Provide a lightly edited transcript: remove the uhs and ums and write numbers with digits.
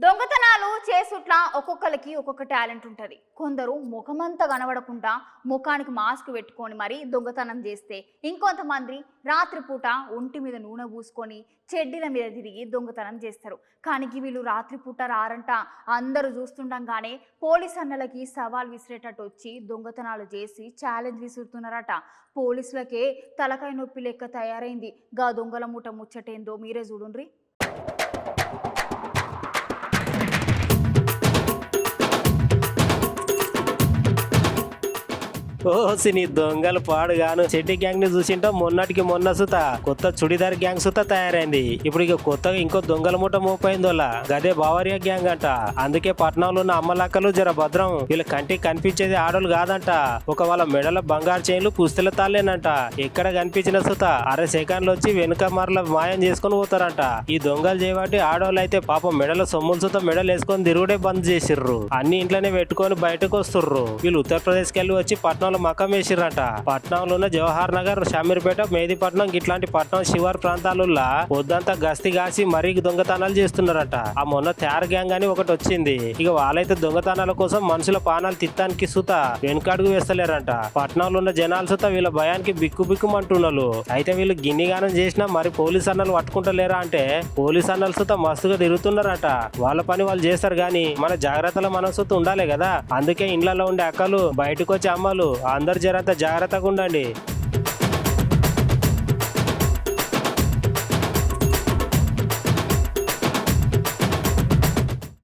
దొంగతనాలు చేసుట్లా ఒక్కొక్కరికి ఒక్కొక్క టాలెంట్ ఉంటుంది. కొందరు ముఖమంతా కనబడకుండా ముఖానికి మాస్క్ పెట్టుకొని మరి దొంగతనం చేస్తే, ఇంకొంతమంది రాత్రిపూట ఒంటి మీద నూనె పూసుకొని చెడ్డీల మీద తిరిగి దొంగతనం చేస్తారు. కానీ వీళ్ళు రాత్రిపూట రారంట. అందరూ చూస్తుండగానే పోలీస్ అన్నలకి సవాల్ విసిరేటట్టు వచ్చి దొంగతనాలు చేసి ఛాలెంజ్ విసురుతున్నారట. పోలీసులకే తలకాయ నొప్పి లెక్క తయారైంది. గా దొంగల మూట ముచ్చటేందో మీరే చూడుండ్రి. నీ దొంగలు పాడుగాను. చెడ్డి గ్యాంగ్ ని చూసింటో మొన్నటికి మొన్న సుత కొత్త చుడిదార్ గ్యాంగ్ సుత తయారైంది. ఇప్పుడు ఇక కొత్తగా ఇంకో దొంగల మూట మోపైందోలా. గదే బావరియా గ్యాంగ్ అంట. అందుకే పట్నంలో ఉన్న అమ్మలక్కలు జర భద్రం. వీళ్ళ కంటికి కనిపించేది ఆడోళ్ళు కాదంట. ఒక వాళ్ళ మెడల బంగారు చైన్లు పుస్తల తాళ్ళేనంట. ఎక్కడ కనిపించిన సుత అర సెకండ్లు వచ్చి వెనుక మరల మాయం చేసుకుని పోతారంట. ఈ దొంగలు చేయబట్టి ఆడోళ్ళు అయితే పాపం మెడల సొమ్ములు సుత మెడలు వేసుకొని తిరుగుడే బంద్ చేసిర్రు. అన్ని ఇంట్లోనే పెట్టుకొని బయటకు వస్తుర్రు. వీళ్ళు ఉత్తరప్రదేశ్ కి వెళ్ళి వచ్చి పట్నం మకం వేసిర్రట. పట్నంలో ఉన్న జవహర్ నగర్, షామీర్పేట, మేదీపట్నం ఇట్లాంటి పట్నం శివార్ ప్రాంతాలలో పొద్దంతా గస్తీ కాసి మరీ దొంగతనాలు చేస్తున్నారట. ఆ మొన్న తయారు గ్యాంగ్ అని ఒకటి వచ్చింది. ఇక వాళ్ళైతే దొంగతనాల కోసం మనుషుల పానాలు తిత్తానికి సుత వెనుకడుగు వేస్తలేరంట. పట్నంలో ఉన్న జనాలు సుత వీళ్ళ భయానికి బిక్కు బిక్కుమంటున్నారు. అయితే వీళ్ళు గిన్నిగానం చేసినా మరి పోలీస్ అన్నలు పట్టుకుంటలేరా అంటే పోలీస్ అన్నలు సుత మస్తుగా తిరుగుతున్నారట. వాళ్ళ పని వాళ్ళు చేస్తారు గాని మన జాగ్రత్తల మనసుతో ఉండాలి కదా. అందుకే ఇండ్లలో ఉండే అక్కలు బయటకు వచ్చే అమ్మలు అందరు జరంత జాగ్రత్తగా ఉండండి.